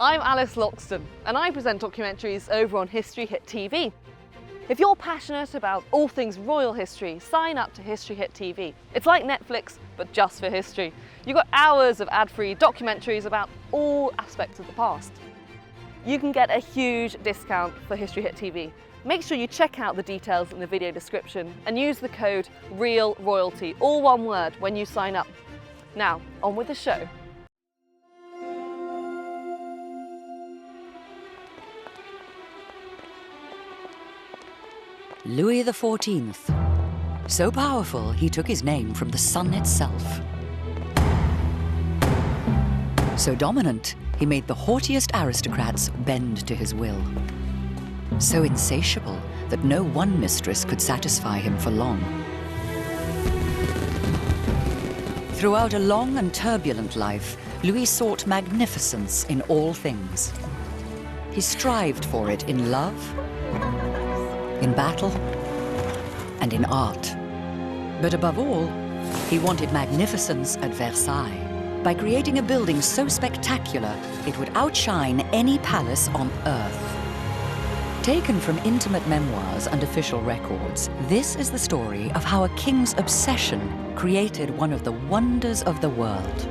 I'm Alice Loxton, and I present documentaries over on History Hit TV. If you're passionate about all things royal history, sign up to History Hit TV. It's like Netflix, but just for history. You've got hours of ad-free documentaries about all aspects of the past. You can get a huge discount for History Hit TV. Make sure you check out the details in the video description and use the code REALROYALTY, all one word, when you sign up. Now, on with the show. Louis XIV. So powerful, he took his name from the sun itself. So dominant, he made the haughtiest aristocrats bend to his will. So insatiable that no one mistress could satisfy him for long. Throughout a long and turbulent life, Louis sought magnificence in all things. He strived for it in love, in battle, and in art. But above all, he wanted magnificence at Versailles by creating a building so spectacular it would outshine any palace on earth. Taken from intimate memoirs and official records, this is the story of how a king's obsession created one of the wonders of the world.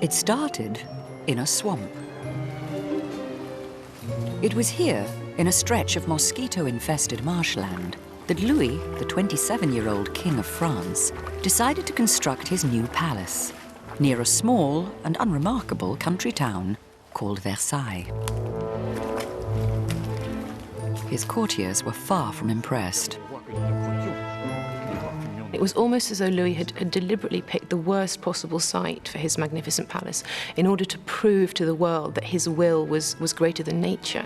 It started in a swamp. It was here, in a stretch of mosquito-infested marshland, that Louis, the 27-year-old King of France, decided to construct his new palace, near a small and unremarkable country town called Versailles. His courtiers were far from impressed. It was almost as though Louis had deliberately picked the worst possible site for his magnificent palace in order to prove to the world that his will was greater than nature.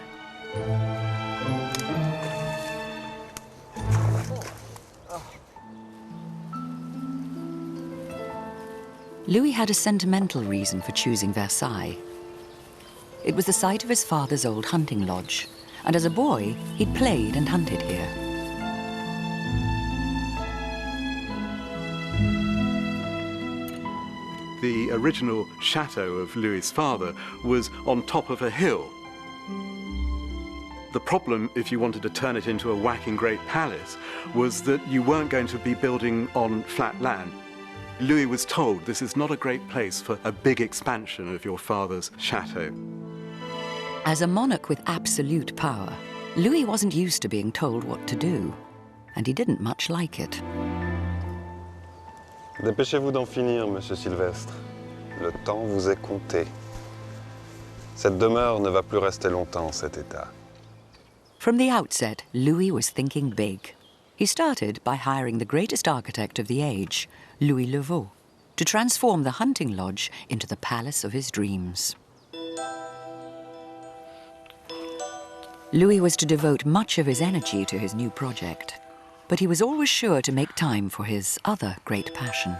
Louis had a sentimental reason for choosing Versailles. It was the site of his father's old hunting lodge, and as a boy, he'd played and hunted here. The original chateau of Louis's father was on top of a hill. The problem, if you wanted to turn it into a whacking great palace, was that you weren't going to be building on flat land. Louis was told this is not a great place for a big expansion of your father's chateau. As a monarch with absolute power, Louis wasn't used to being told what to do, and he didn't much like it. Dépêchez-vous d'en finir, Monsieur Sylvestre. Le temps vous est compté. Cette demeure ne va plus rester longtemps en cet état. From the outset, Louis was thinking big. He started by hiring the greatest architect of the age, Louis Le Vau, to transform the hunting lodge into the palace of his dreams. Louis was to devote much of his energy to his new project, but he was always sure to make time for his other great passion.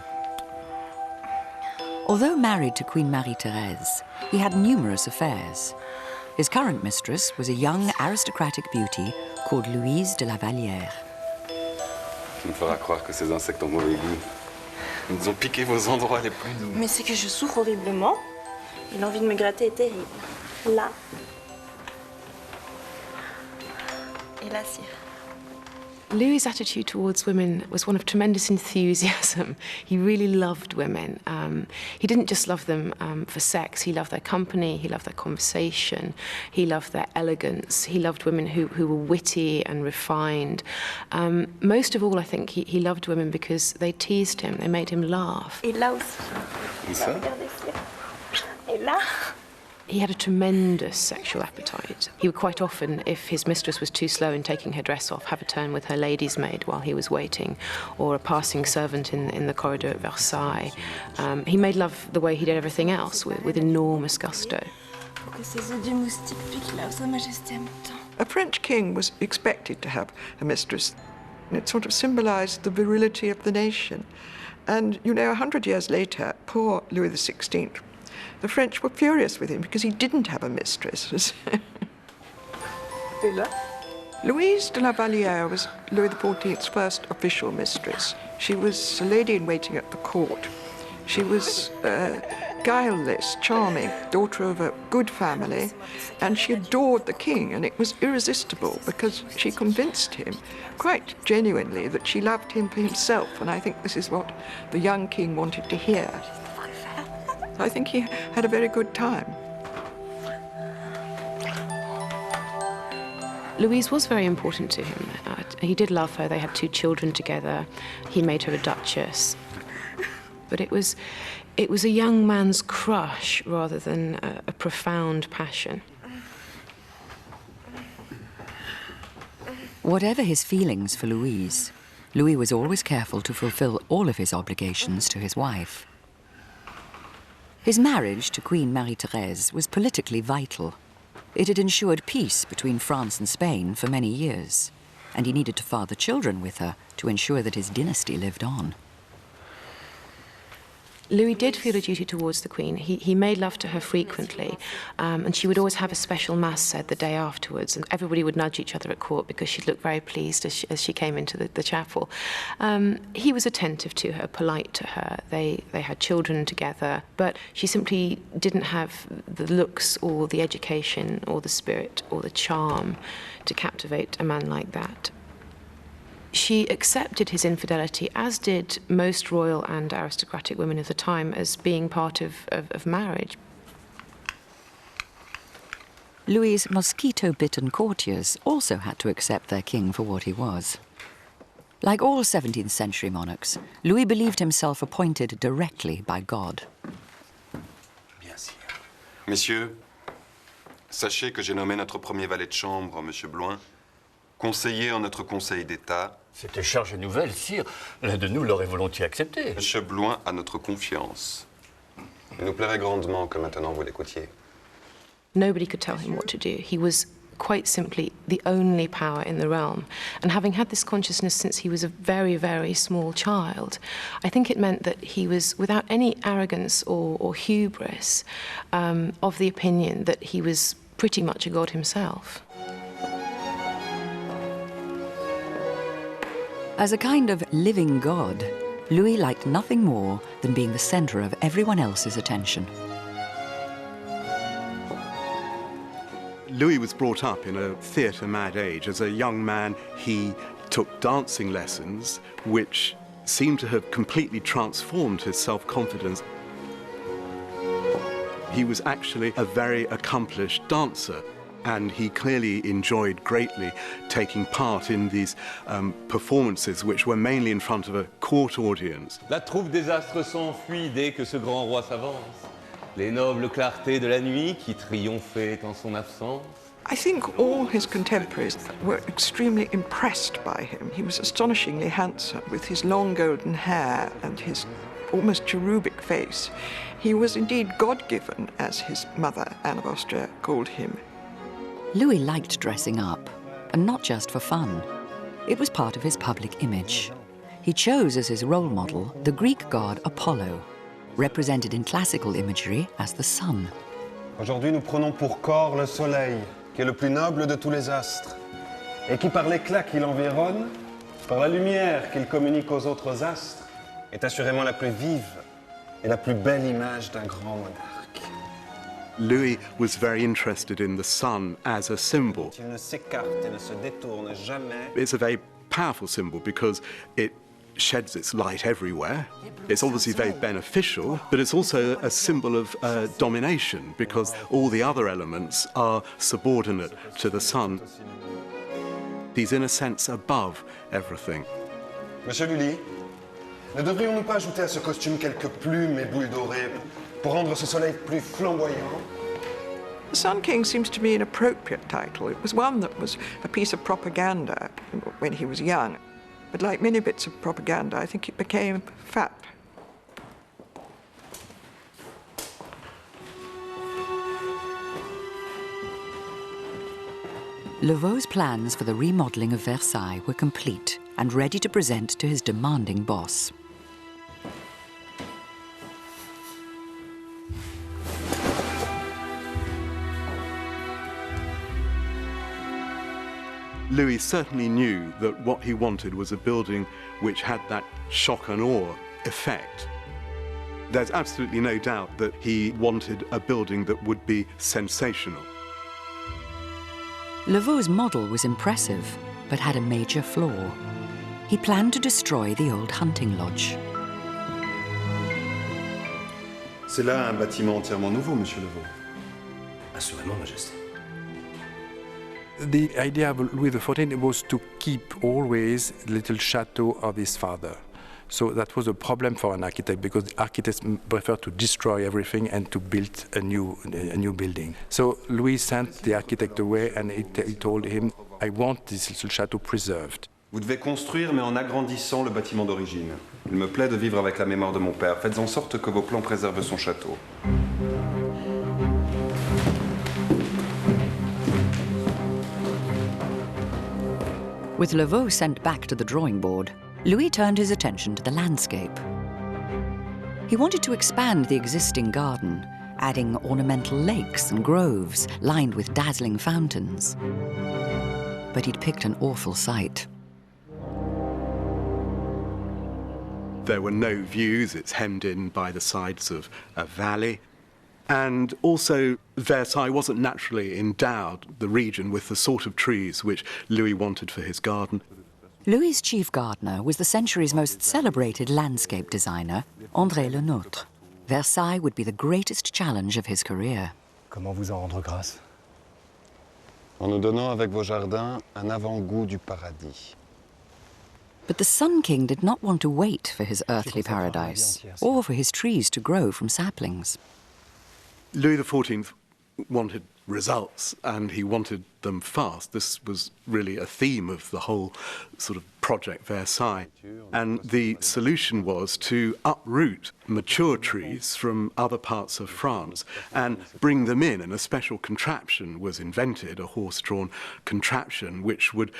Although married to Queen Marie-Thérèse, he had numerous affairs. His current mistress was a young aristocratic beauty called Louise de la Vallière. Tu me feras croire que ces insectes ont mauvais goût. Ils nous ont piqué vos endroits les plus doux. Mais c'est que je souffre horriblement et l'envie de me gratter est terrible. Là. Et là, sire. Louis's attitude towards women was one of tremendous enthusiasm. He really loved women. He didn't just love them for sex. He loved their company, he loved their conversation, he loved their elegance. He loved women who were witty and refined. Most of all, I think, he loved women because they teased him, they made him laugh. Et là aussi. Où ça? Regardez, sire. Et là. He had a tremendous sexual appetite. He would quite often, if his mistress was too slow in taking her dress off, have a turn with her lady's maid while he was waiting, or a passing servant in the corridor at Versailles. He made love the way he did everything else, with enormous gusto. A French king was expected to have a mistress. It sort of symbolized the virility of the nation. And, you know, 100 years later, poor Louis XVI the French were furious with him because he didn't have a mistress. Louise de la Vallière was Louis XIV's first official mistress. She was a lady-in-waiting at the court. She was guileless, charming, daughter of a good family, and she adored the king, and it was irresistible because she convinced him quite genuinely that she loved him for himself, and I think this is what the young king wanted to hear. I think he had a very good time. Louise was very important to him. He did love her. They had 2 children together. He made her a duchess. But it was a young man's crush rather than a profound passion. Whatever his feelings for Louise, Louis was always careful to fulfill all of his obligations to his wife. His marriage to Queen Marie-Thérèse was politically vital. It had ensured peace between France and Spain for many years, and he needed to father children with her to ensure that his dynasty lived on. Louis did feel a duty towards the Queen. He made love to her frequently, and she would always have a special mass said the day afterwards, and everybody would nudge each other at court because she'd look very pleased as she came into the chapel. He was attentive to her, polite to her. They had children together, but she simply didn't have the looks or the education or the spirit or the charm to captivate a man like that. She accepted his infidelity, as did most royal and aristocratic women of the time, as being part of marriage. Louis' mosquito-bitten courtiers also had to accept their king for what he was. Like all 17th century monarchs, Louis believed himself appointed directly by God. Bien sûr. Messieurs, sachez que j'ai nommé notre premier valet de chambre, M. Bloin, conseiller en notre Conseil d'État. C'était charge nouvelle, sire. L'un de nous l'aurait volontiers accepté. M. Bloin a notre confiance. Il nous plairait grandement que maintenant vous l'écoutiez. Nobody could tell him what to do. He was quite simply the only power in the realm. And having had this consciousness since he was a very, very small child, I think it meant that he was, without any arrogance or hubris, of the opinion that he was pretty much a god himself. As a kind of living god, Louis liked nothing more than being the center of everyone else's attention. Louis was brought up in a theatre-mad age. As a young man, he took dancing lessons, which seemed to have completely transformed his self-confidence. He was actually a very accomplished dancer, and he clearly enjoyed greatly taking part in these performances, which were mainly in front of a court audience. La troupe des astres s'enfuit dès que ce grand roi s'avance. Les nobles clartés de la nuit qui triomphaient en son absence. I think all his contemporaries were extremely impressed by him. He was astonishingly handsome, with his long golden hair and his almost cherubic face. He was indeed God-given, as his mother, Anne of Austria, called him. Louis liked dressing up, and not just for fun. It was part of his public image. He chose as his role model the Greek god Apollo, represented in classical imagery as the sun. Aujourd'hui, nous prenons pour corps le soleil, qui est le plus noble de tous les astres, et qui, par l'éclat qui l'environne, par la lumière qu'il communique aux autres astres, est assurément la plus vive et la plus belle image d'un grand monarque. Louis was very interested in the sun as a symbol. Il ne s'écarte et ne se détourne jamais. It's a very powerful symbol because it sheds its light everywhere. It's obviously very beneficial, but it's also a symbol of domination because all the other elements are subordinate to the sun. He's in a sense above everything. Monsieur Lully, ne devrions-nous pas ajouter à ce costume quelques plumes et boules dorées pour rendre ce soleil plus flamboyant? The Sun King seems to me an appropriate title. It was one that was a piece of propaganda when he was young. But like many bits of propaganda, I think it became fat. Louvo's plans for the remodeling of Versailles were complete and ready to present to his demanding boss. Louis certainly knew that what he wanted was a building which had that shock and awe effect. There's absolutely no doubt that he wanted a building that would be sensational. Lavau's model was impressive, but had a major flaw. He planned to destroy the old hunting lodge. C'est là un bâtiment entièrement nouveau, Monsieur Levaux. Assurément, Majesté. The idea of Louis XIV was to keep always the little chateau of his father. So that was a problem for an architect, because architects prefer to destroy everything and to build a new building. So Louis sent the architect away and he told him, I want this little chateau preserved. Vous devez construire, mais en agrandissant le bâtiment d'origine. Il me plaît de vivre avec la mémoire de mon père. Faites en sorte que vos plans préservent son château. With Lavaux sent back to the drawing board, Louis turned his attention to the landscape. He wanted to expand the existing garden, adding ornamental lakes and groves lined with dazzling fountains. But he'd picked an awful site. There were no views, it's hemmed in by the sides of a valley. And also, Versailles wasn't naturally endowed, the region, with the sort of trees which Louis wanted for his garden. Louis's chief gardener was the century's most celebrated landscape designer, André Le Nôtre. Versailles would be the greatest challenge of his career. Comment vous en rendre grâce? En nous donnant avec vos jardins un avant-goût du paradis. But the Sun King did not want to wait for his earthly paradise, or for his trees to grow from saplings. Louis XIV wanted results, and he wanted them fast. This was really a theme of the whole sort of Project Versailles. And the solution was to uproot mature trees from other parts of France and bring them in, and a special contraption was invented, a horse-drawn contraption, which would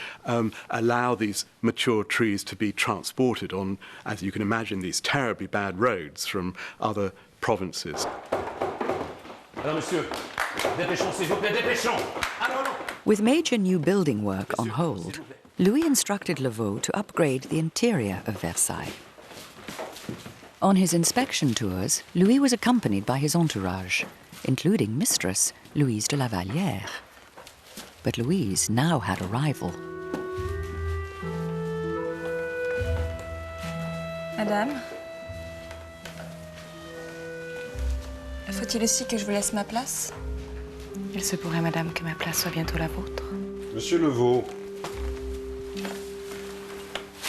allow these mature trees to be transported on, as you can imagine, these terribly bad roads from other provinces. Alors, monsieur, dépêchons, s'il vous plaît, dépêchons! With major new building work on hold, Louis instructed Lavaux to upgrade the interior of Versailles. On his inspection tours, Louis was accompanied by his entourage, including Mistress, Louise de la Vallière. But Louise now had a rival. Madame, faut-il aussi que je vous laisse ma place? Il se pourrait, madame, que ma place soit bientôt la vôtre. Monsieur Levaux,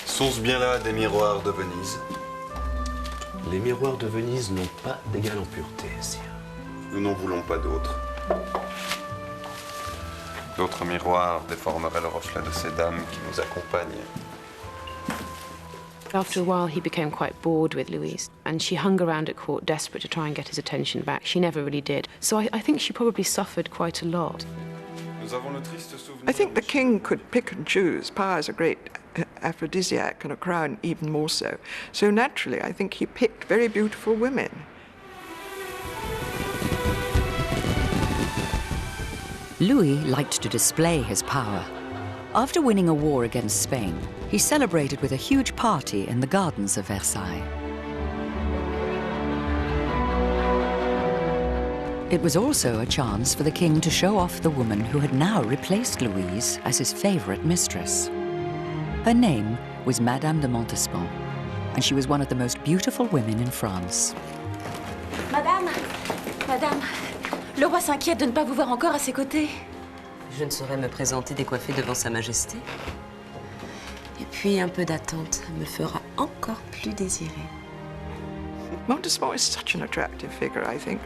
sont-ce bien là des miroirs de Venise? Les miroirs de Venise n'ont pas d'égal en pureté, sire. Nous n'en voulons pas d'autres. D'autres miroirs déformeraient le reflet de ces dames qui nous accompagnent. After a while, he became quite bored with Louise, and she hung around at court desperate to try and get his attention back. She never really did. So I think she probably suffered quite a lot. I think the king could pick and choose. Power is a great aphrodisiac, and a crown even more so. So naturally, I think he picked very beautiful women. Louis liked to display his power. After winning a war against Spain, he celebrated with a huge party in the gardens of Versailles. It was also a chance for the king to show off the woman who had now replaced Louise as his favorite mistress. Her name was Madame de Montespan, and she was one of the most beautiful women in France. Madame, le roi s'inquiète de ne pas vous voir encore à ses côtés. Je ne saurais me présenter décoiffée devant Sa Majesté. Et puis un peu d'attente me fera encore plus désirer. Montespan is such an attractive figure, I think.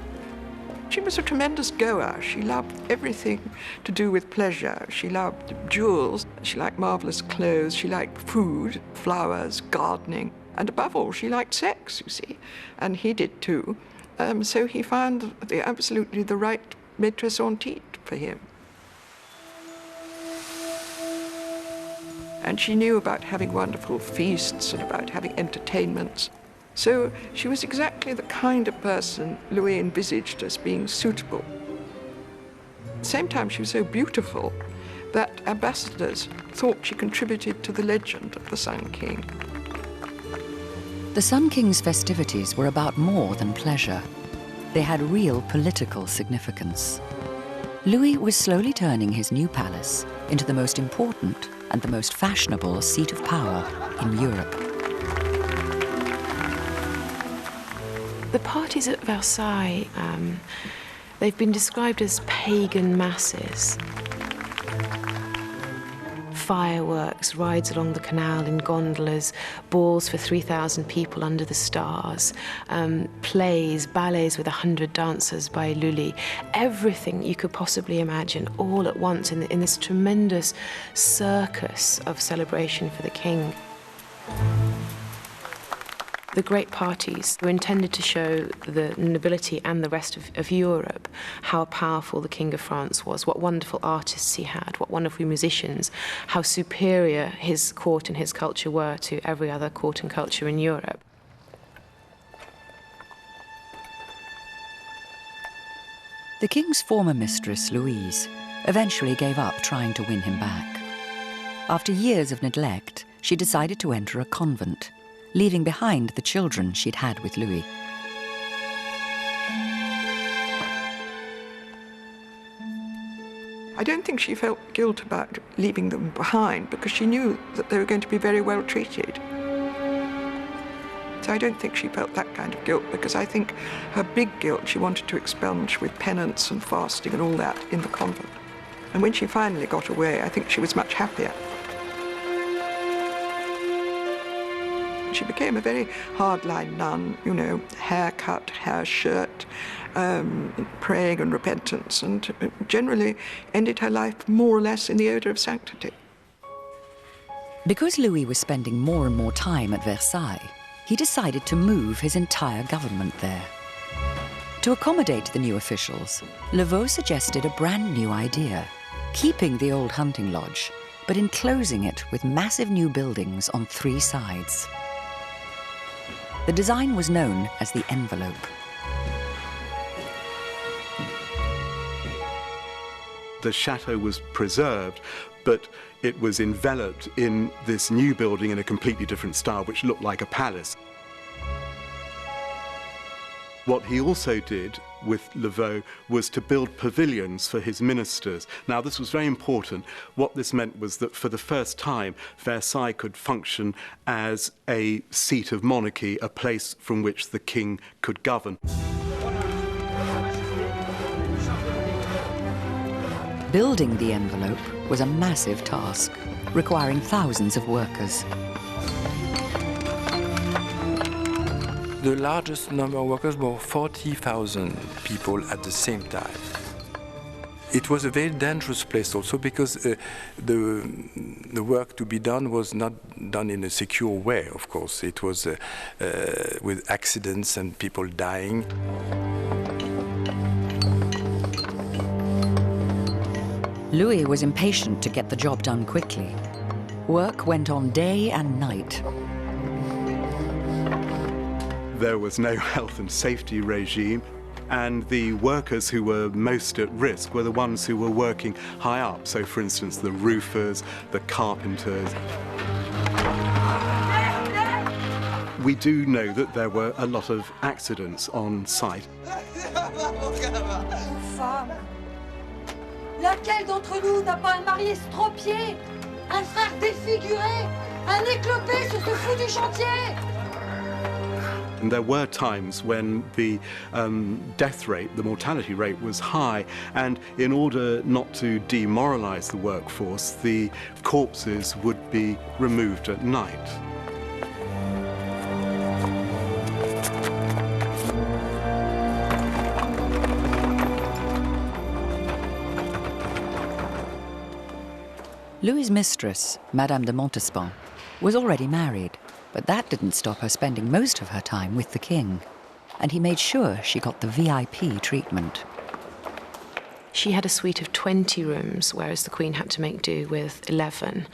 She was a tremendous goer. She loved everything to do with pleasure. She loved jewels. She liked marvelous clothes. She liked food, flowers, gardening. And above all, she liked sex, you see. And he did too. So he found absolutely the right maîtresse en titre for him. And she knew about having wonderful feasts and about having entertainments. So she was exactly the kind of person Louis envisaged as being suitable. At the same time, she was so beautiful, that ambassadors thought she contributed to the legend of the Sun King. The Sun King's festivities were about more than pleasure. They had real political significance. Louis was slowly turning his new palace into the most important and the most fashionable seat of power in Europe. The parties at Versailles, they've been described as pagan masses. Fireworks, rides along the canal in gondolas, balls for 3,000 people under the stars, plays, ballets with 100 dancers by Lully, everything you could possibly imagine all at once in this tremendous circus of celebration for the king. The great parties were intended to show the nobility and the rest of Europe how powerful the King of France was, what wonderful artists he had, what wonderful musicians, how superior his court and his culture were to every other court and culture in Europe. The king's former mistress, Louise, eventually gave up trying to win him back. After years of neglect, she decided to enter a convent, leaving behind the children she'd had with Louis. I don't think she felt guilt about leaving them behind because she knew that they were going to be very well treated. So I don't think she felt that kind of guilt, because I think her big guilt she wanted to expunge with penance and fasting and all that in the convent. And when she finally got away, I think she was much happier. She became a very hardline nun, you know, haircut, hair shirt, praying and repentance, and generally ended her life more or less in the odour of sanctity. Because Louis was spending more and more time at Versailles, he decided to move his entire government there. To accommodate the new officials, Levaux suggested a brand new idea, keeping the old hunting lodge, but enclosing it with massive new buildings on 3 sides. The design was known as the envelope. The chateau was preserved, but it was enveloped in this new building in a completely different style, which looked like a palace. What he also did with Levaux was to build pavilions for his ministers. Now, this was very important. What this meant was that for the first time, Versailles could function as a seat of monarchy, a place from which the king could govern. Building the envelope was a massive task, requiring thousands of workers. The largest number of workers were 40,000 people at the same time. It was a very dangerous place also because the work to be done was not done in a secure way, of course. It was with accidents and people dying. Louis was impatient to get the job done quickly. Work went on day and night. There was no health and safety regime, and the workers who were most at risk were the ones who were working high up. So, for instance, the roofers, the carpenters. We do know that there were a lot of accidents on site. Femme, laquelle d'entre nous n'a pas un mari estropié, un frère défiguré, un éclopé sur ce foutu chantier? And there were times when the death rate, the mortality rate was high, and in order not to demoralize the workforce, the corpses would be removed at night. Louis' mistress, Madame de Montespan, was already married. But that didn't stop her spending most of her time with the king, and he made sure she got the VIP treatment. She had a suite of 20 rooms, whereas the Queen had to make do with 11.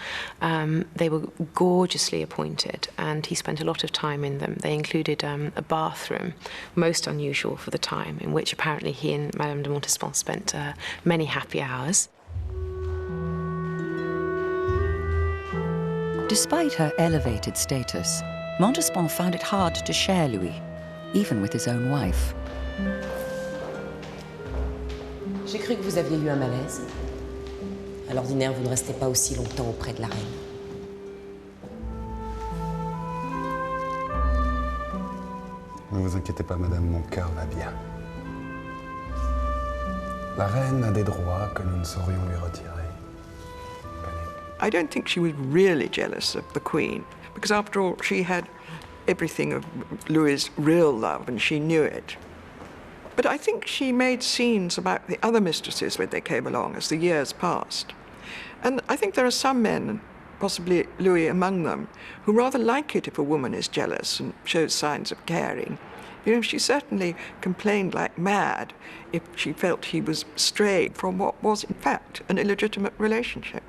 They were gorgeously appointed, and he spent a lot of time in them. They included a bathroom, most unusual for the time, in which apparently he and Madame de Montespan spent many happy hours. Despite her elevated status, Montespan found it hard to share Louis, even with his own wife. J'ai cru que vous aviez eu un malaise. À l'ordinaire, vous ne restez pas aussi longtemps auprès de la reine. Ne vous inquiétez pas, madame, mon cœur va bien. La reine a des droits que nous ne saurions lui retirer. I don't think she was really jealous of the Queen, because after all, she had everything of Louis's real love, and she knew it. But I think she made scenes about the other mistresses when they came along as the years passed. And I think there are some men, possibly Louis among them, who rather like it if a woman is jealous and shows signs of caring. You know, she certainly complained like mad if she felt he was straying from what was, in fact, an illegitimate relationship.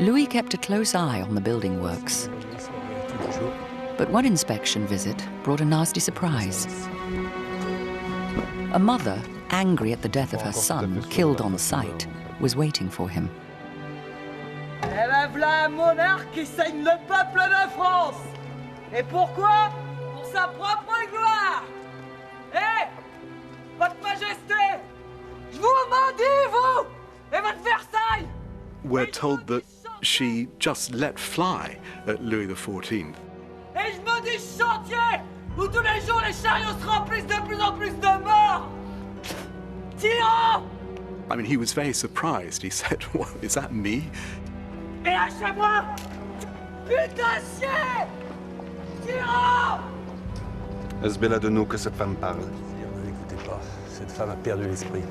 Louis kept a close eye on the building works. But one inspection visit brought a nasty surprise. A mother, angry at the death of her son, killed on sight, was waiting for him. Eh ben v'là un monarque qui saigne le peuple de France. Et pourquoi? Pour sa propre gloire. Eh, votre majesté, je vous maudis, vous, et votre Versailles. We're told that she just let fly at Louis XIV. Et je maudis ce chantier où tous les jours les chariots se remplissent de plus en plus de morts. Tyrans! I mean, he was very surprised. He said, "What, is that me?" Et lâchez-moi! Putain de chien! Tyrans! Est-ce Bella de nous que cette femme parle? Ne l'écoutez pas, cette femme a perdu l'esprit.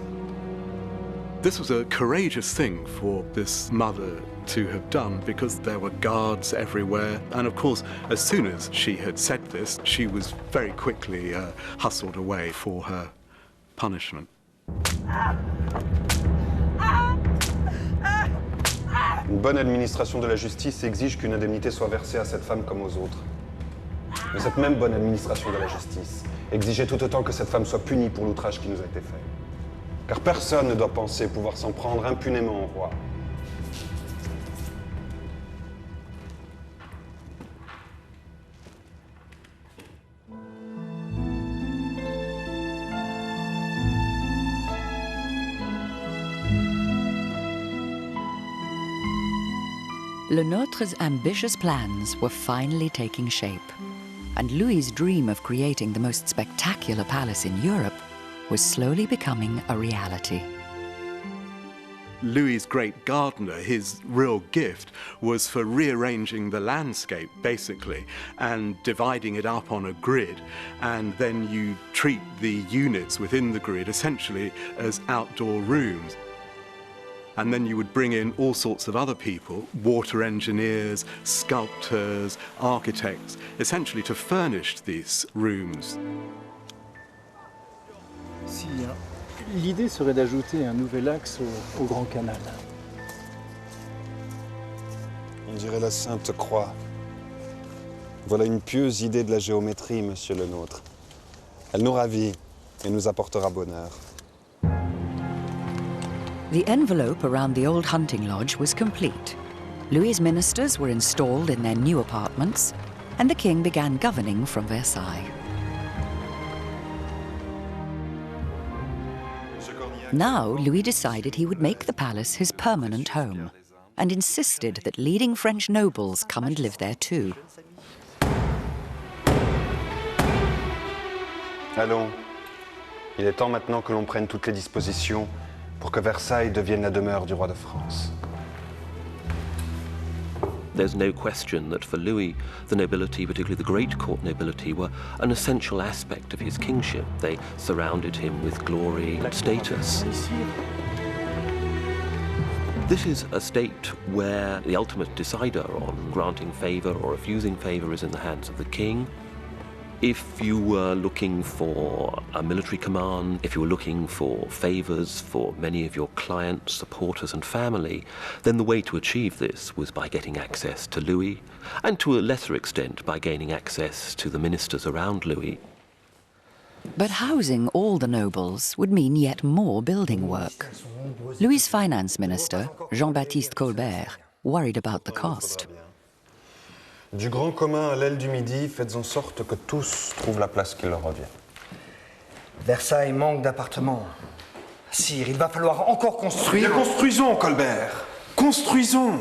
This was a courageous thing for this mother to have done because there were guards everywhere. And of course, as soon as she had said this, she was very quickly hustled away for her punishment. Une bonne administration de la justice exige qu'une indemnité soit versée à cette femme comme aux autres. Mais cette même bonne administration de la justice exigeait tout autant que cette femme soit punie pour l'outrage qui nous a été fait. Car personne ne doit penser pouvoir s'en prendre impunément au roi. Le Nôtre's ambitious plans were finally taking shape, and Louis's dream of creating the most spectacular palace in Europe was slowly becoming a reality. Louis's great gardener, his real gift, was for rearranging the landscape, basically, and dividing it up on a grid, and then you treat the units within the grid essentially as outdoor rooms. And then you would bring in all sorts of other people, water engineers, sculptors, architects, essentially to furnish these rooms. Si, l'idée serait d'ajouter un nouvel axe au Grand Canal. On dirait la Sainte Croix. Voilà une pieuse idée de la géométrie, monsieur le nôtre. Elle nous ravit et nous apportera bonheur. The envelope around the old hunting lodge was complete. Louis's ministers were installed in their new apartments, and the king began governing from Versailles. Now, Louis decided he would make the palace his permanent home, and insisted that leading French nobles come and live there too. Allons, il est temps maintenant que l'on prenne toutes les dispositions pour que Versailles devienne la demeure du roi de France. There's no question that for Louis, the nobility, particularly the great court nobility, were an essential aspect of his kingship. They surrounded him with glory and status. This is a state where the ultimate decider on granting favour or refusing favour is in the hands of the king. If you were looking for a military command, if you were looking for favours for many of your clients, supporters and family, then the way to achieve this was by getting access to Louis, and to a lesser extent by gaining access to the ministers around Louis. But housing all the nobles would mean yet more building work. Louis' finance minister, Jean-Baptiste Colbert, worried about the cost. Du grand commun à l'aile du Midi, faites en sorte que tous trouvent la place qui leur revient. Versailles manque d'appartements. Sire, il va falloir encore construire. Bien, construisons, Colbert. Construisons.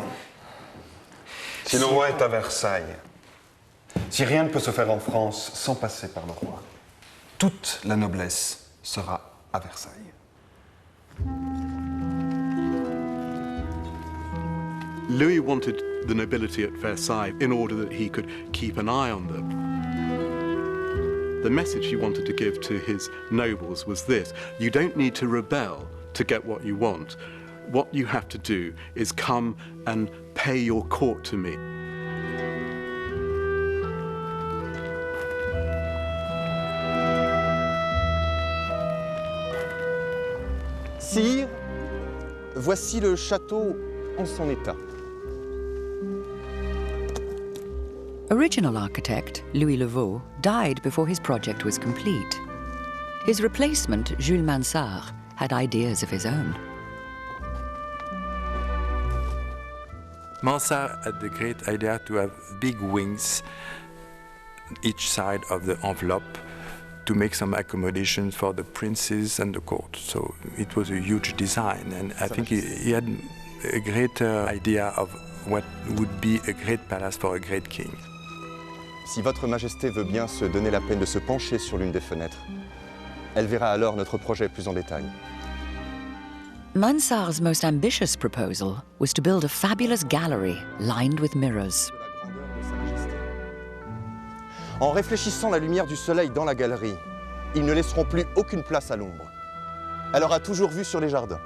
Si le roi est à Versailles, si rien ne peut se faire en France sans passer par le roi, toute la noblesse sera à Versailles. Louis wanted the nobility at Versailles in order that he could keep an eye on them. The message he wanted to give to his nobles was this: you don't need to rebel to get what you want. What you have to do is come and pay your court to me. Sire, voici le château en son état. Original architect Louis Levaux died before his project was complete. His replacement, Jules Mansart, had ideas of his own. Mansart had the great idea to have big wings each side of the envelope to make some accommodations for the princes and the court. So it was a huge design, and I think he had a greater idea of what would be a great palace for a great king. Si Votre Majesté veut bien se donner la peine de se pencher sur l'une des fenêtres, elle verra alors notre projet plus en détail. Mansart's most ambitious proposal was to build a fabulous gallery lined with mirrors. En réfléchissant la lumière du soleil dans la galerie, ils ne laisseront plus aucune place à l'ombre. Elle aura toujours vue sur les jardins.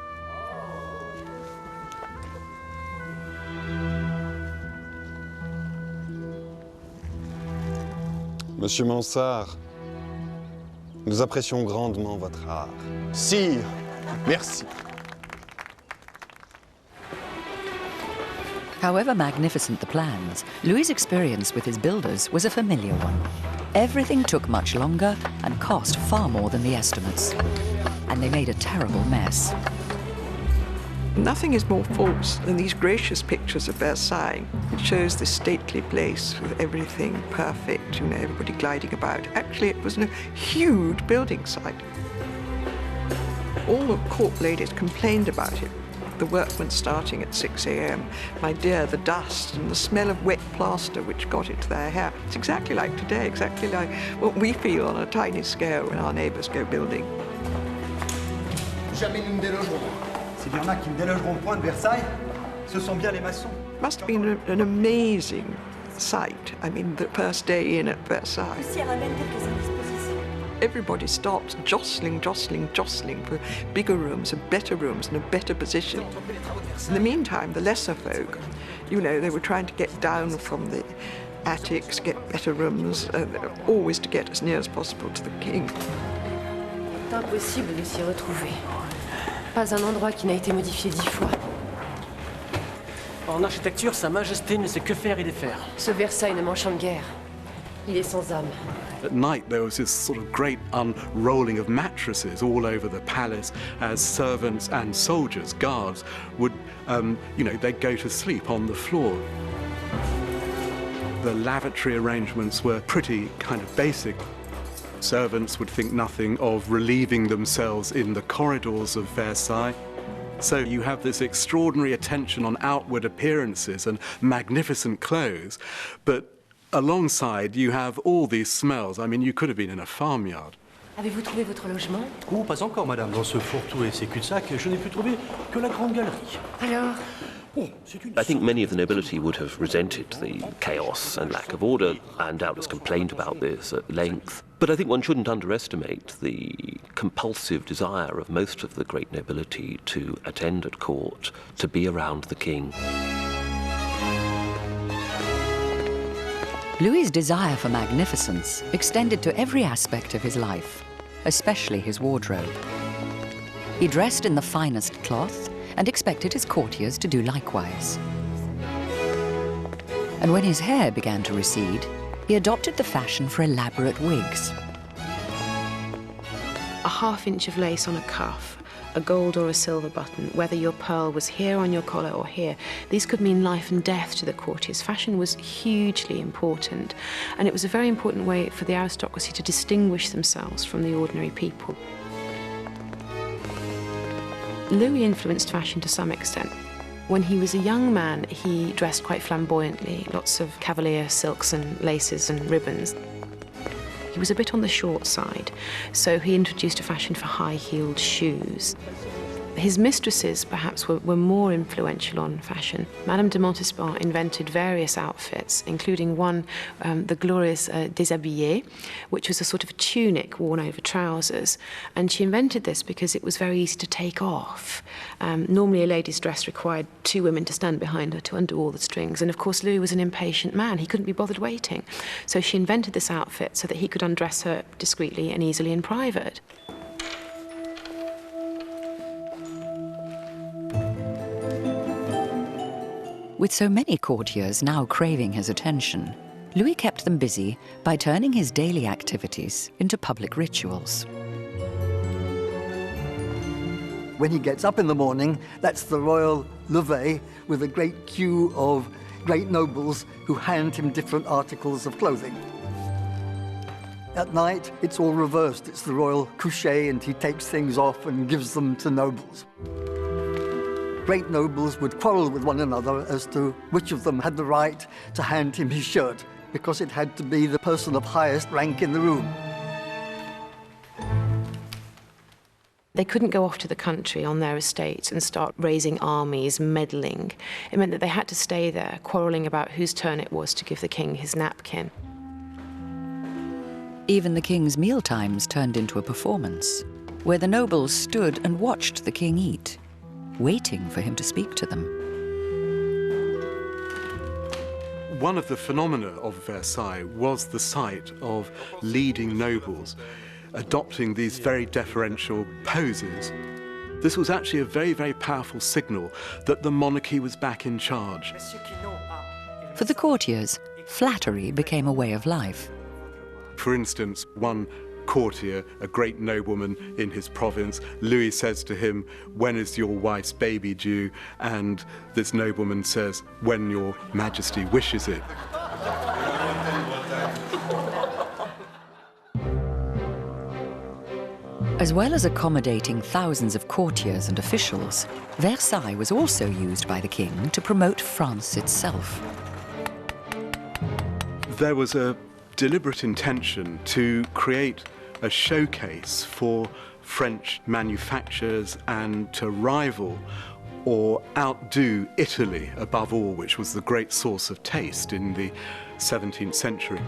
Monsieur Mansart, nous apprécions grandement votre art. Sire, merci. However magnificent the plans, Louis' experience with his builders was a familiar one. Everything took much longer and cost far more than the estimates. And they made a terrible mess. Nothing is more false than these gracious pictures of Versailles. It shows this stately place with everything perfect, you know, everybody gliding about. Actually, it was a huge building site. All the court ladies complained about it. The workmen starting at 6 a.m. My dear, the dust and the smell of wet plaster which got into their hair. It's exactly like today, exactly like what we feel on a tiny scale when our neighbours go building. Jamais nous ne délogerons. S'il y en a qui ne délogeront point de Versailles, ce sont bien les maçons. Must have been an amazing sight. I mean, the first day in at Versailles. Everybody starts jostling for bigger rooms and better rooms and a better position. In the meantime, the lesser folk, you know, they were trying to get down from the attics, get better rooms, always to get as near as possible to the king. Impossible de s'y retrouver. Pas un endroit qui n'a été modifié 10 fois. En architecture, Sa Majesté ne sait que faire et défaire. Ce Versailles ne m'enchante guère. Il est sans âme. At night, there was this sort of great unrolling of mattresses all over the palace as servants and soldiers, guards, would, they'd go to sleep on the floor. The lavatory arrangements were pretty kind of basic. Servants would think nothing of relieving themselves in the corridors of Versailles. So you have this extraordinary attention on outward appearances and magnificent clothes, but alongside you have all these smells. I mean, you could have been in a farmyard. Avez-vous trouvé votre logement? Oh, pas encore, madame. Dans ce fourre-tout et ces cul-de-sac, je n'ai pu trouver que la grande galerie. Alors? I think many of the nobility would have resented the chaos and lack of order, and doubtless complained about this at length. But I think one shouldn't underestimate the compulsive desire of most of the great nobility to attend at court, to be around the king. Louis' desire for magnificence extended to every aspect of his life, especially his wardrobe. He dressed in the finest cloth and expected his courtiers to do likewise. And when his hair began to recede, he adopted the fashion for elaborate wigs. A ½ inch of lace on a cuff, a gold or a silver button, whether your pearl was here on your collar or here. These could mean life and death to the courtiers. Fashion was hugely important, and it was a very important way for the aristocracy to distinguish themselves from the ordinary people. Louis influenced fashion to some extent. When he was a young man, he dressed quite flamboyantly, lots of cavalier silks and laces and ribbons. He was a bit on the short side, so he introduced a fashion for high-heeled shoes. His mistresses, perhaps, were more influential on fashion. Madame de Montespan invented various outfits, including one, the glorious déshabillé, which was a sort of tunic worn over trousers. And she invented this because it was very easy to take off. Normally, a lady's dress required 2 women to stand behind her to undo all the strings. And of course, Louis was an impatient man. He couldn't be bothered waiting. So she invented this outfit so that he could undress her discreetly and easily in private. With so many courtiers now craving his attention, Louis kept them busy by turning his daily activities into public rituals. When he gets up in the morning, that's the royal lever with a great queue of great nobles who hand him different articles of clothing. At night, it's all reversed. It's the royal coucher, and he takes things off and gives them to nobles. Great nobles would quarrel with one another as to which of them had the right to hand him his shirt, because it had to be the person of highest rank in the room. They couldn't go off to the country on their estates and start raising armies, meddling. It meant that they had to stay there, quarrelling about whose turn it was to give the king his napkin. Even the king's mealtimes turned into a performance, where the nobles stood and watched the king eat, waiting for him to speak to them. One of the phenomena of Versailles was the sight of leading nobles adopting these very deferential poses. This was actually a very, very powerful signal that the monarchy was back in charge. For the courtiers, flattery became a way of life. For instance, one courtier, a great nobleman in his province, Louis says to him, "When is your wife's baby due?" And this nobleman says, "When your majesty wishes it." As well as accommodating thousands of courtiers and officials, Versailles was also used by the king to promote France itself. There was a deliberate intention to create a showcase for French manufacturers and to rival or outdo Italy above all, which was the great source of taste in the 17th century.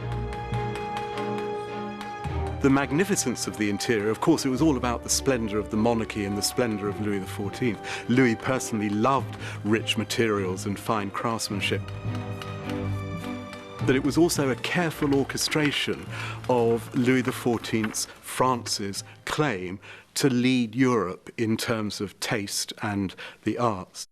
The magnificence of the interior, of course, it was all about the splendor of the monarchy and the splendor of Louis XIV. Louis personally loved rich materials and fine craftsmanship. But it was also a careful orchestration of Louis XIV's, France's claim to lead Europe in terms of taste and the arts.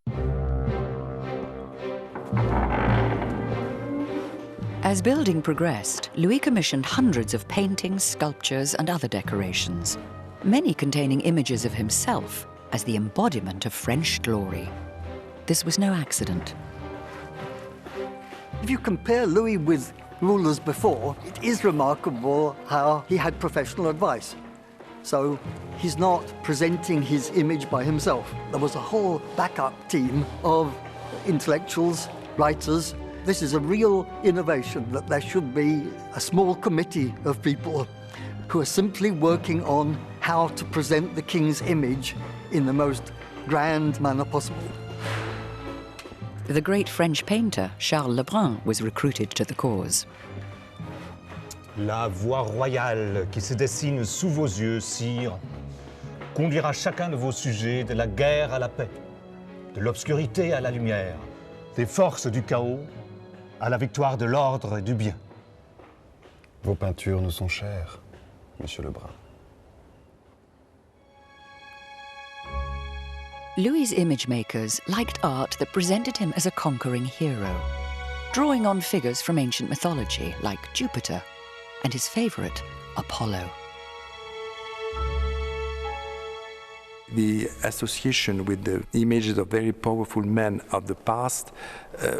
As building progressed, Louis commissioned hundreds of paintings, sculptures, and other decorations, many containing images of himself as the embodiment of French glory. This was no accident. If you compare Louis with rulers before, it is remarkable how he had professional advice. So he's not presenting his image by himself. There was a whole backup team of intellectuals, writers. This is a real innovation, that there should be a small committee of people who are simply working on how to present the king's image in the most grand manner possible. The great French painter Charles Lebrun was recruited to the cause. La voie royale qui se dessine sous vos yeux, sire, conduira chacun de vos sujets de la guerre à la paix, de l'obscurité à la lumière, des forces du chaos à la victoire de l'ordre et du bien. Vos peintures nous sont chères, Monsieur Lebrun. Louis's image makers liked art that presented him as a conquering hero, drawing on figures from ancient mythology like Jupiter and his favorite, Apollo. The association with the images of very powerful men of the past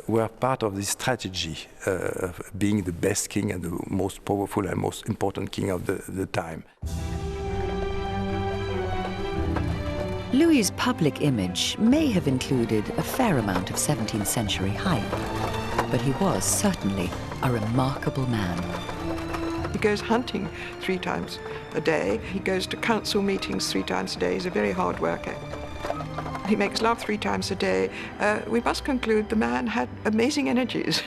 were part of the strategy of being the best king and the most powerful and most important king of the time. Louis's public image may have included a fair amount of 17th century hype, but he was certainly a remarkable man. He goes hunting 3 times a day. He goes to council meetings 3 times a day. He's a very hard worker. He makes love 3 times a day. We must conclude the man had amazing energies.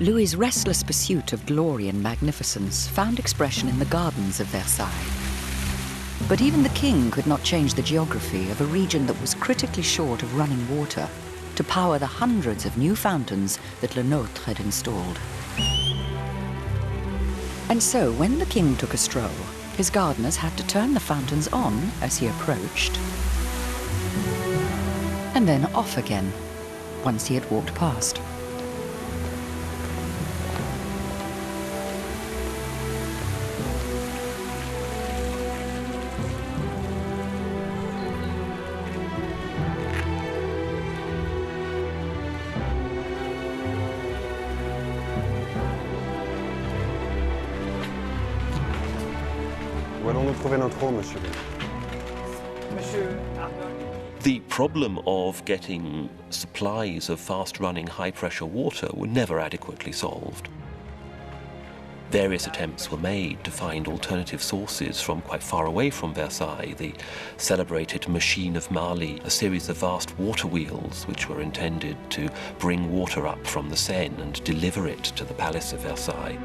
Louis's restless pursuit of glory and magnificence found expression in the gardens of Versailles. But even the king could not change the geography of a region that was critically short of running water to power the hundreds of new fountains that Le Nôtre had installed. And so, when the king took a stroll, his gardeners had to turn the fountains on as he approached, and then off again once he had walked past. Où allons-nous trouver notre eau, monsieur? The problem of getting supplies of fast-running, high-pressure water were never adequately solved. Various attempts were made to find alternative sources from quite far away from Versailles. The celebrated machine of Marly, a series of vast water wheels which were intended to bring water up from the Seine and deliver it to the Palace of Versailles.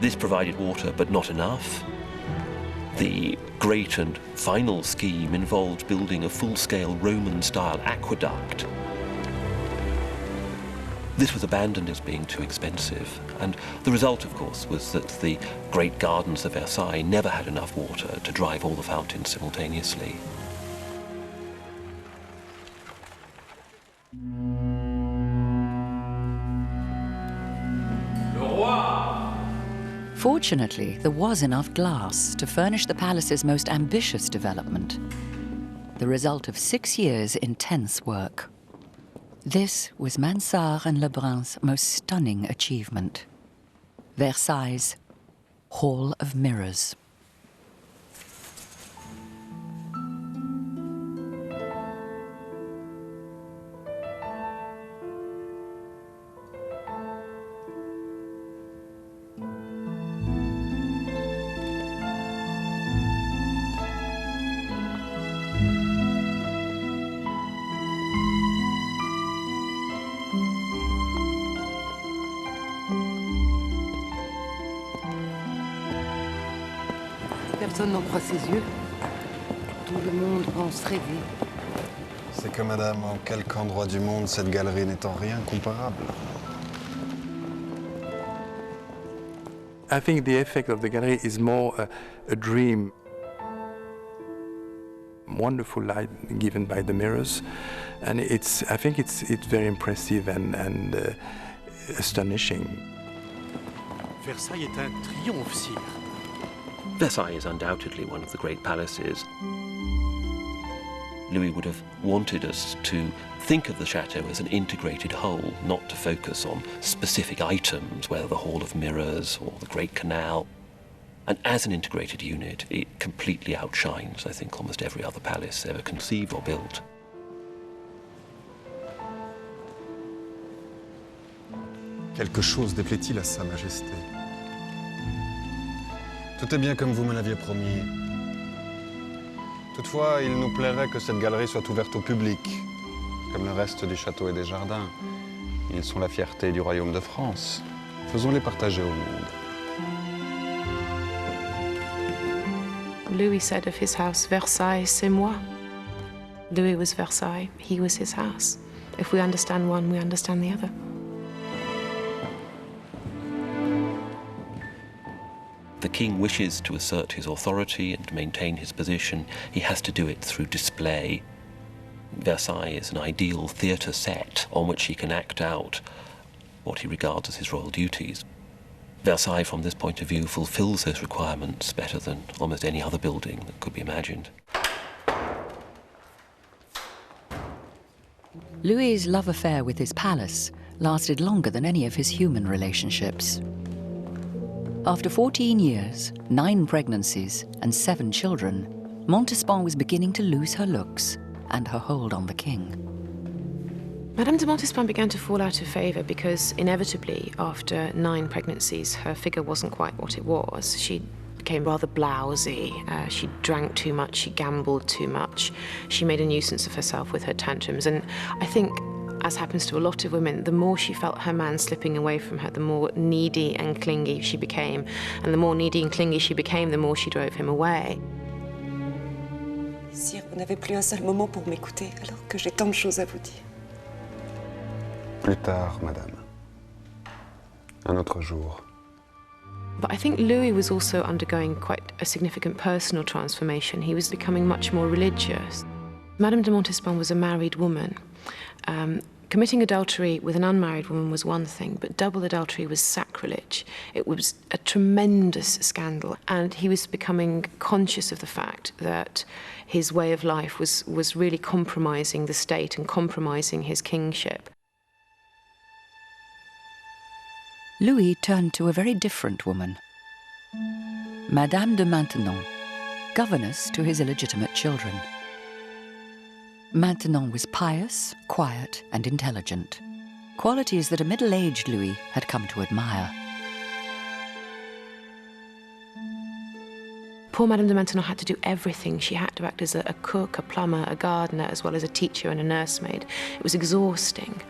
This provided water, but not enough. The great and final scheme involved building a full-scale Roman-style aqueduct. This was abandoned as being too expensive, and the result, of course, was that the great gardens of Versailles never had enough water to drive all the fountains simultaneously. Fortunately, there was enough glass to furnish the palace's most ambitious development, the result of 6 years' intense work. This was Mansart and Lebrun's most stunning achievement, Versailles' Hall of Mirrors. Personne n'en croit ses yeux. Tout le monde pense rêver. C'est que, madame, en quelque endroit du monde cette galerie n'est en rien comparable. I think the effect of the gallery is more a dream. Wonderful light given by the mirrors, and I think it's very impressive and astonishing. Versailles est un triomphe, sire. Versailles is undoubtedly one of the great palaces. Louis would have wanted us to think of the chateau as an integrated whole, not to focus on specific items, whether the Hall of Mirrors or the Great Canal. And as an integrated unit, it completely outshines, I think, almost every other palace ever conceived or built. Quelque chose déplaît-il à Sa Majesté? Tout est bien comme vous me l'aviez promis. Toutefois, il nous plairait que cette galerie soit ouverte au public, comme le reste du château et des jardins. Ils sont la fierté du royaume de France. Faisons-les partager au monde. Louis said of his house, Versailles, c'est moi. Louis was Versailles, he was his house. If we understand one, we understand the other. the king wishes to assert his authority and maintain his position, he has to do it through display. Versailles is an ideal theatre set on which he can act out what he regards as his royal duties. Versailles, from this point of view, fulfills those requirements better than almost any other building that could be imagined. Louis's love affair with his palace lasted longer than any of his human relationships. After 14 years, 9 pregnancies, and 7 children, Montespan was beginning to lose her looks and her hold on the king. Madame de Montespan began to fall out of favour because, inevitably, after 9 pregnancies, her figure wasn't quite what it was. She became rather blousy, she drank too much, she gambled too much, she made a nuisance of herself with her tantrums, and I think, as happens to a lot of women, the more she felt her man slipping away from her, the more needy and clingy she became, and the more needy and clingy she became, the more she drove him away. Sire, vous n'avez plus un seul moment pour m'écouter, alors que j'ai tant de choses à vous dire. Plus tard, madame. Un autre jour. But I think Louis was also undergoing quite a significant personal transformation. He was becoming much more religious. Madame de Montespan was a married woman. Committing adultery with an unmarried woman was one thing, but double adultery was sacrilege. It was a tremendous scandal, and he was becoming conscious of the fact that his way of life was really compromising the state and compromising his kingship. Louis turned to a very different woman, Madame de Maintenon, governess to his illegitimate children. Maintenon was pious, quiet, and intelligent, qualities that a middle-aged Louis had come to admire. Poor Madame de Maintenon had to do everything. She had to act as a cook, a plumber, a gardener, as well as a teacher and a nursemaid. It was exhausting.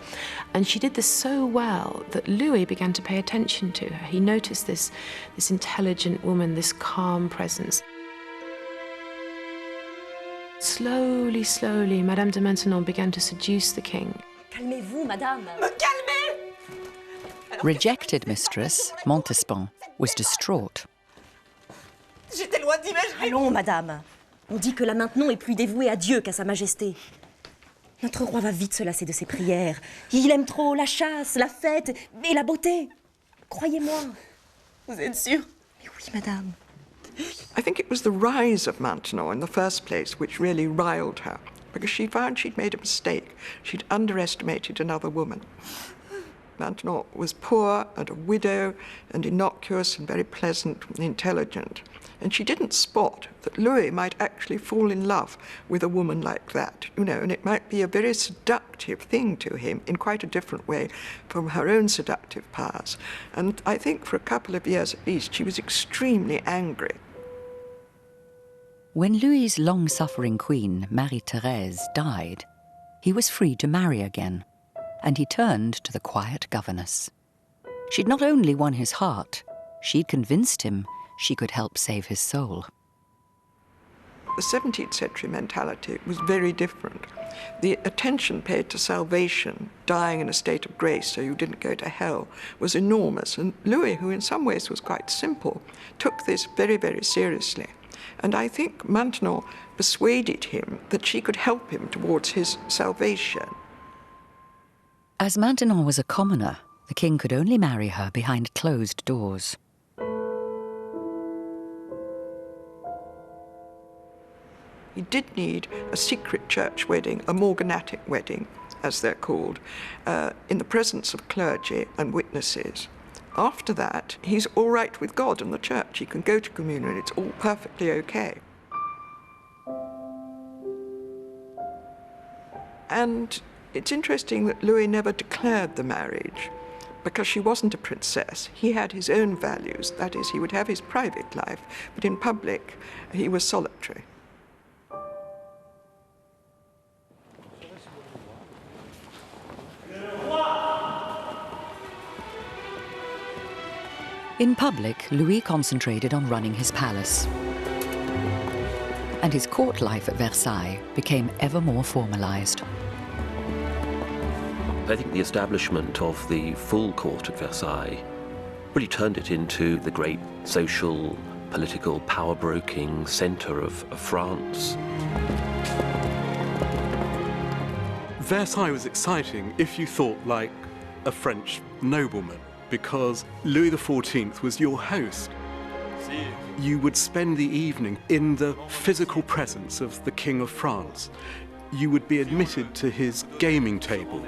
And she did this so well that Louis began to pay attention to her. He noticed this intelligent woman, this calm presence. Slowly, slowly, Madame de Maintenon began to seduce the king. Calmez-vous, madame. Me calmer! Rejected mistress, Montespan, was distraught. J'étais loin d'imaginer. Allons, madame. On dit que la Maintenon est plus dévouée à Dieu qu'à Sa Majesté. Notre roi va vite se lasser de ses prières. Il aime trop la chasse, la fête et la beauté. Croyez-moi. Vous êtes sûre? Mais oui, madame. I think it was the rise of Montano in the first place which really riled her, because she found she'd made a mistake. She'd underestimated another woman. Montano was poor and a widow and innocuous and very pleasant and intelligent. And she didn't spot that Louis might actually fall in love with a woman like that, you know, and it might be a very seductive thing to him in quite a different way from her own seductive powers. And I think for a couple of years at least, she was extremely angry. When Louis's long-suffering queen, Marie-Thérèse, died, he was free to marry again, and he turned to the quiet governess. She'd not only won his heart, she'd convinced him she could help save his soul. The 17th century mentality was very different. The attention paid to salvation, dying in a state of grace so you didn't go to hell, was enormous. And Louis, who in some ways was quite simple, took this very, very seriously. And I think Montano persuaded him that she could help him towards his salvation. As Maintenon was a commoner, the king could only marry her behind closed doors. He did need a secret church wedding, a morganatic wedding, as they're called, in the presence of clergy and witnesses. After that, he's all right with God and the church. He can go to communion. It's all perfectly okay. And it's interesting that Louis never declared the marriage, because she wasn't a princess. He had his own values. That is, he would have his private life, but in public, he was solitary. In public, Louis concentrated on running his palace. And his court life at Versailles became ever more formalized. I think the establishment of the full court at Versailles really turned it into the great social, political, power-broking centre of France. Versailles was exciting if you thought like a French nobleman, because Louis XIV was your host. You would spend the evening in the physical presence of the King of France. You would be admitted to his gaming table.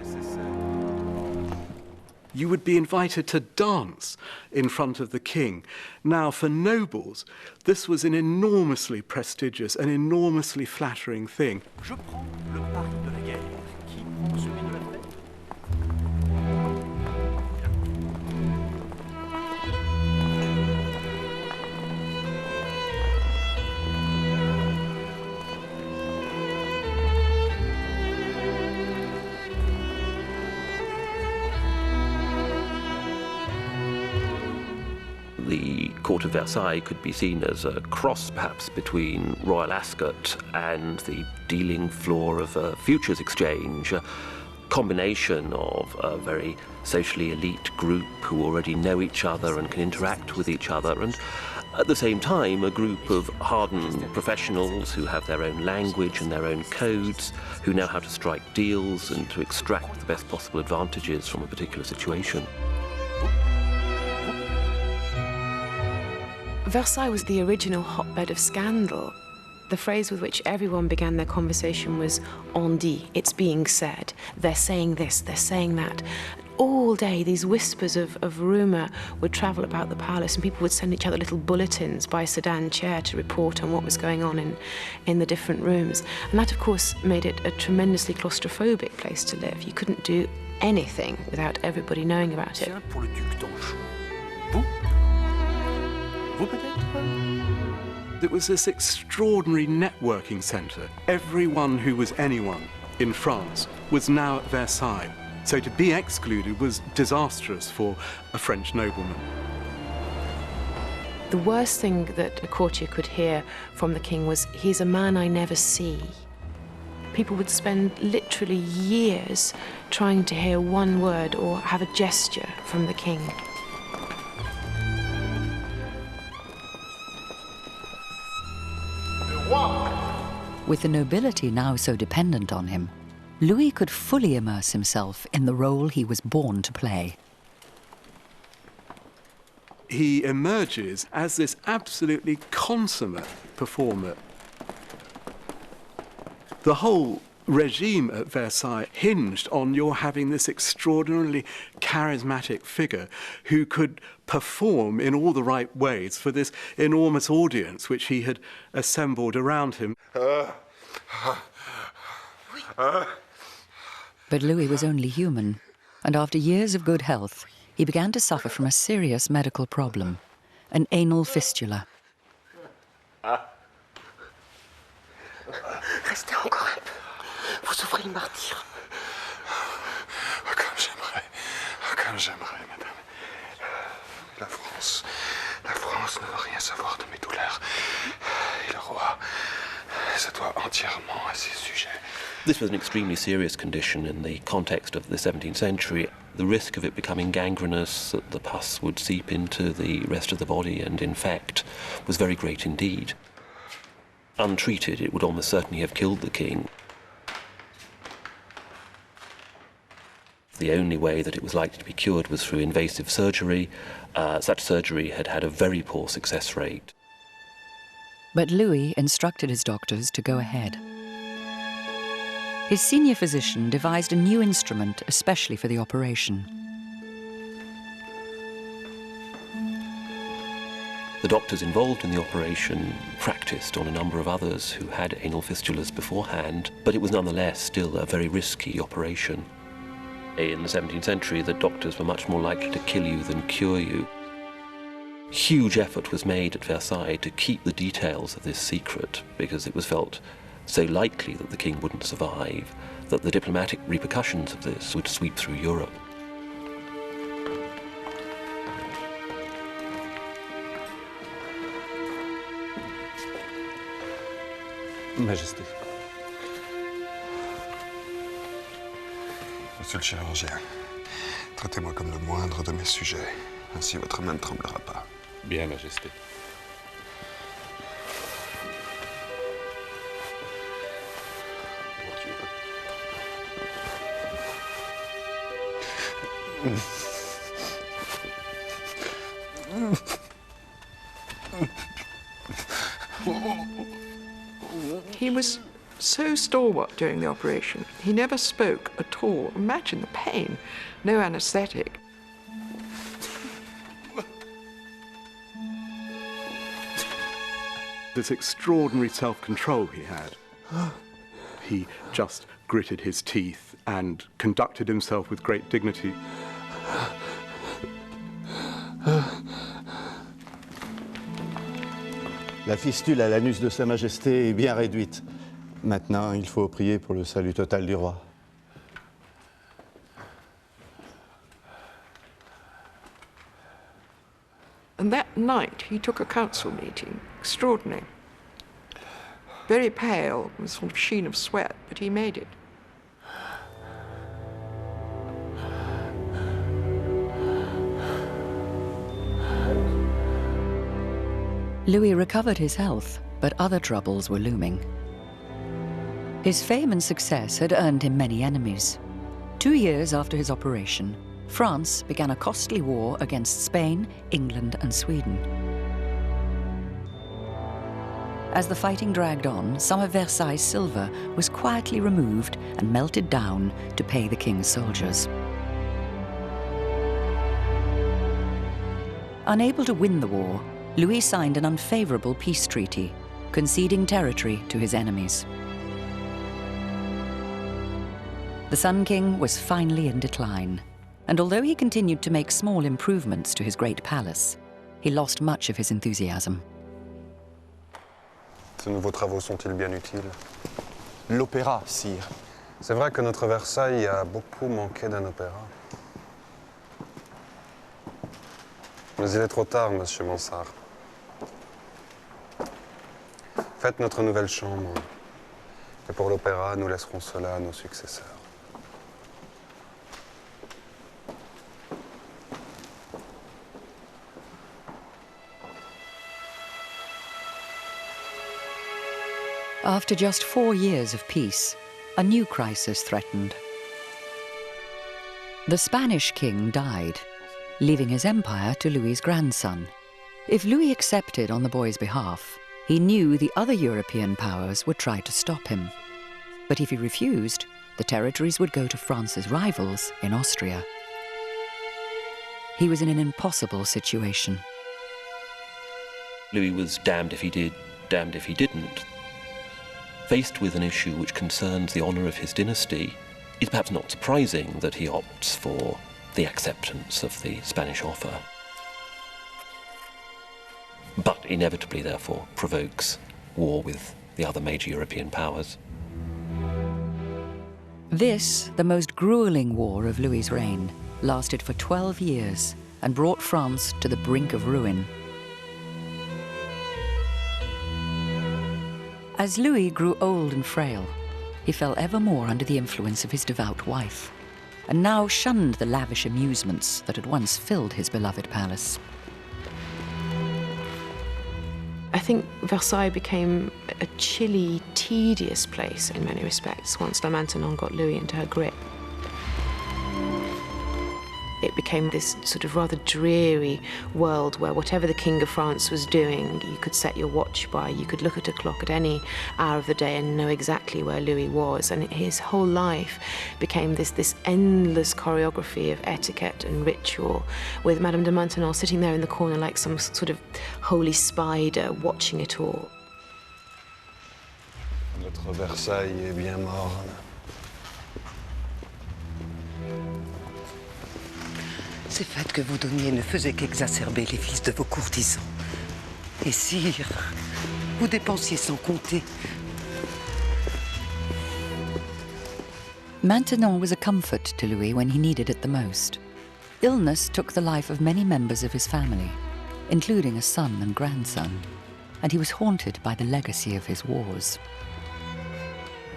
You would be invited to dance in front of the king. Now, for nobles, this was an enormously prestigious, an enormously flattering thing. The Court of Versailles could be seen as a cross, perhaps, between Royal Ascot and the dealing floor of a futures exchange, a combination of a very socially elite group who already know each other and can interact with each other, and at the same time a group of hardened professionals who have their own language and their own codes, who know how to strike deals and to extract the best possible advantages from a particular situation. Versailles was the original hotbed of scandal. The phrase with which everyone began their conversation was on dit, it's being said. They're saying this, they're saying that. All day, these whispers of rumour would travel about the palace, and people would send each other little bulletins by sedan chair to report on what was going on in the different rooms. And that, of course, made it a tremendously claustrophobic place to live. You couldn't do anything without everybody knowing about it. It was this extraordinary networking centre. Everyone who was anyone in France was now at Versailles. So to be excluded was disastrous for a French nobleman. The worst thing that a courtier could hear from the king was, "He's a man I never see." People would spend literally years trying to hear one word or have a gesture from the king. With the nobility now so dependent on him, Louis could fully immerse himself in the role he was born to play. He emerges as this absolutely consummate performer. The whole regime at Versailles hinged on your having this extraordinarily charismatic figure who could perform in all the right ways for this enormous audience which he had assembled around him. But Louis was only human, and after years of good health, he began to suffer from a serious medical problem, an anal fistula. Restez encore un peu. Vous souffrez le martyre. Comme j'aimerais, madame. La France ne veut rien savoir de mes douleurs. Et le roi se doit entièrement à ses sujets. This was an extremely serious condition in the context of the 17th century. The risk of it becoming gangrenous, that the pus would seep into the rest of the body and infect, was very great indeed. Untreated, it would almost certainly have killed the king. The only way that it was likely to be cured was through invasive surgery. Such surgery had had a very poor success rate. But Louis instructed his doctors to go ahead. His senior physician devised a new instrument especially for the operation. The doctors involved in the operation practiced on a number of others who had anal fistulas beforehand, but it was nonetheless still a very risky operation. In the 17th century, the doctors were much more likely to kill you than cure you. Huge effort was made at Versailles to keep the details of this secret, because it was felt so likely that the king wouldn't survive, that the diplomatic repercussions of this would sweep through Europe. Majesté. Monsieur le chirurgien, traitez-moi comme le moindre de mes sujets. Ainsi votre main ne tremblera pas. Bien, Majesté. He was so stalwart during the operation. He never spoke at all. Imagine the pain. No anesthetic. This extraordinary self-control he had. He just gritted his teeth and conducted himself with great dignity. La fistule à l'anus de Sa Majesté est bien réduite. Maintenant, il faut prier pour le salut total du roi. And that night he took a council meeting. Extraordinary. Very pale, with a sort of sheen of sweat, but he made it. Louis recovered his health, but other troubles were looming. His fame and success had earned him many enemies. 2 years after his operation, France began a costly war against Spain, England, and Sweden. As the fighting dragged on, some of Versailles' silver was quietly removed and melted down to pay the king's soldiers. Unable to win the war, Louis signed an unfavorable peace treaty, conceding territory to his enemies. The Sun King was finally in decline, and although he continued to make small improvements to his great palace, he lost much of his enthusiasm. Ces nouveaux travaux sont-ils bien utiles? L'opéra, sire. C'est vrai que notre Versailles a beaucoup manqué d'un opéra. Mais il est trop tard, monsieur Mansart. Faites notre nouvelle chambre. Et pour l'opéra, nous laisserons cela à nos successeurs. After just 4 years of peace, a new crisis threatened. The Spanish king died, leaving his empire to Louis's grandson. If Louis accepted on the boy's behalf, he knew the other European powers would try to stop him. But if he refused, the territories would go to France's rivals in Austria. He was in an impossible situation. Louis was damned if he did, damned if he didn't. Faced with an issue which concerns the honour of his dynasty, it's perhaps not surprising that he opts for the acceptance of the Spanish offer. But inevitably, therefore, provokes war with the other major European powers. This, the most grueling war of Louis's reign, lasted for 12 years and brought France to the brink of ruin. As Louis grew old and frail, he fell ever more under the influence of his devout wife, and now shunned the lavish amusements that had once filled his beloved palace. I think Versailles became a chilly, tedious place in many respects once La Maintenon got Louis into her grip. It became this sort of rather dreary world where whatever the King of France was doing, you could set your watch by, you could look at a clock at any hour of the day and know exactly where Louis was. And his whole life became this endless choreography of etiquette and ritual, with Madame de Maintenon sitting there in the corner like some sort of holy spider watching it all. Notre Versailles est bien morne. Ces fêtes que vous donniez ne faisaient qu'exacerber les vices de vos courtisans. Et sire, vous dépensiez sans compter. Maintenon was a comfort to Louis when he needed it the most. Illness took the life of many members of his family, including a son and grandson, and he was haunted by the legacy of his wars.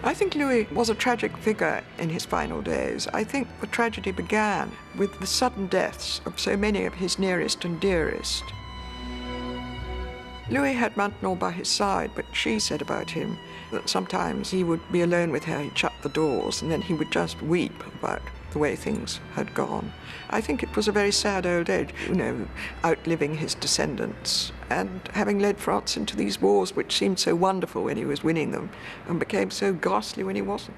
I think Louis was a tragic figure in his final days. I think the tragedy began with the sudden deaths of so many of his nearest and dearest. Louis had Montano by his side, but she said about him that sometimes he would be alone with her, he'd shut the doors, and then he would just weep about the way things had gone. I think it was a very sad old age, you know, outliving his descendants and having led France into these wars which seemed so wonderful when he was winning them and became so ghastly when he wasn't.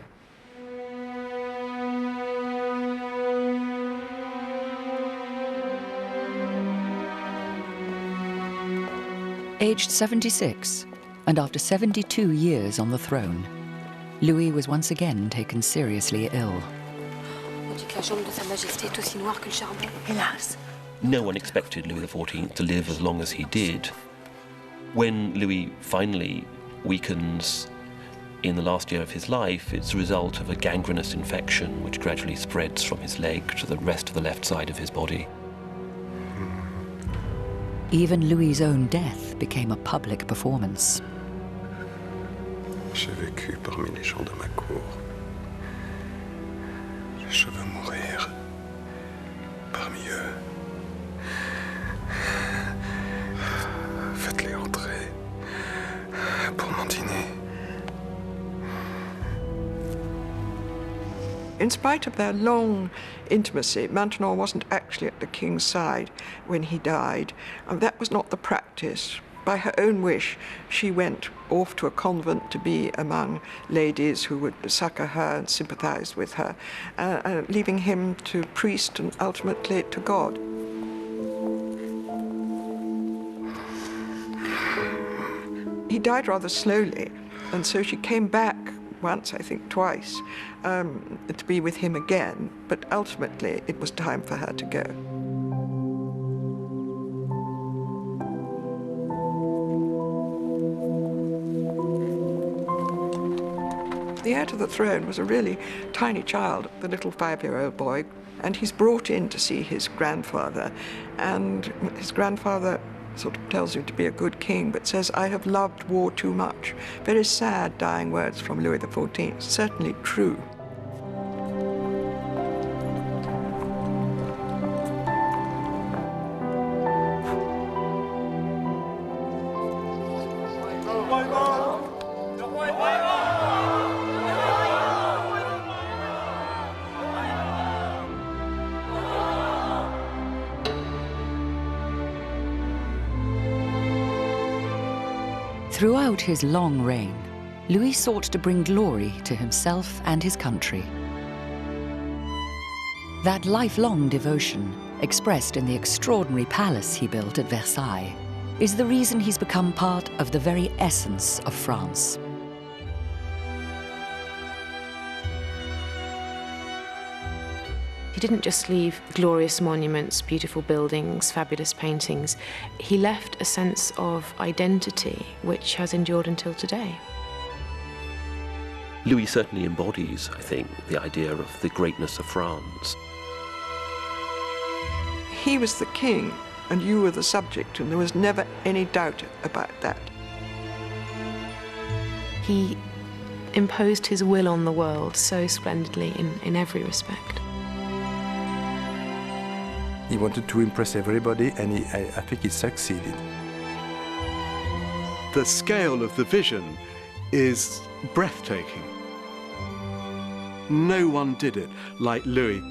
Aged 76, and after 72 years on the throne, Louis was once again taken seriously ill. No one expected Louis XIV to live as long as he did. When Louis finally weakens in the last year of his life, it's a result of a gangrenous infection which gradually spreads from his leg to the rest of the left side of his body. Even Louis's own death became a public performance. J'ai vécu parmi les gens de ma cour. Je veux mourir parmi eux. Faites-les entrer pour mon dîner. In spite of their long intimacy, Montano wasn't actually at the king's side when he died, and that was not the practice. By her own wish, she went off to a convent to be among ladies who would succour her and sympathize with her, leaving him to priest and ultimately to God. He died rather slowly, and so she came back once, I think twice, to be with him again, but ultimately it was time for her to go. The heir to the throne was a really tiny child, the little 5-year-old boy, and he's brought in to see his grandfather, and his grandfather sort of tells him to be a good king, but says, "I have loved war too much." Very sad, dying words from Louis XIV, certainly true. Throughout his long reign, Louis sought to bring glory to himself and his country. That lifelong devotion, expressed in the extraordinary palace he built at Versailles, is the reason he's become part of the very essence of France. He didn't just leave glorious monuments, beautiful buildings, fabulous paintings. He left a sense of identity which has endured until today. Louis certainly embodies, I think, the idea of the greatness of France. He was the king and you were the subject, and there was never any doubt about that. He imposed his will on the world so splendidly in every respect. He wanted to impress everybody, and I think he succeeded. The scale of the vision is breathtaking. No one did it like Louis.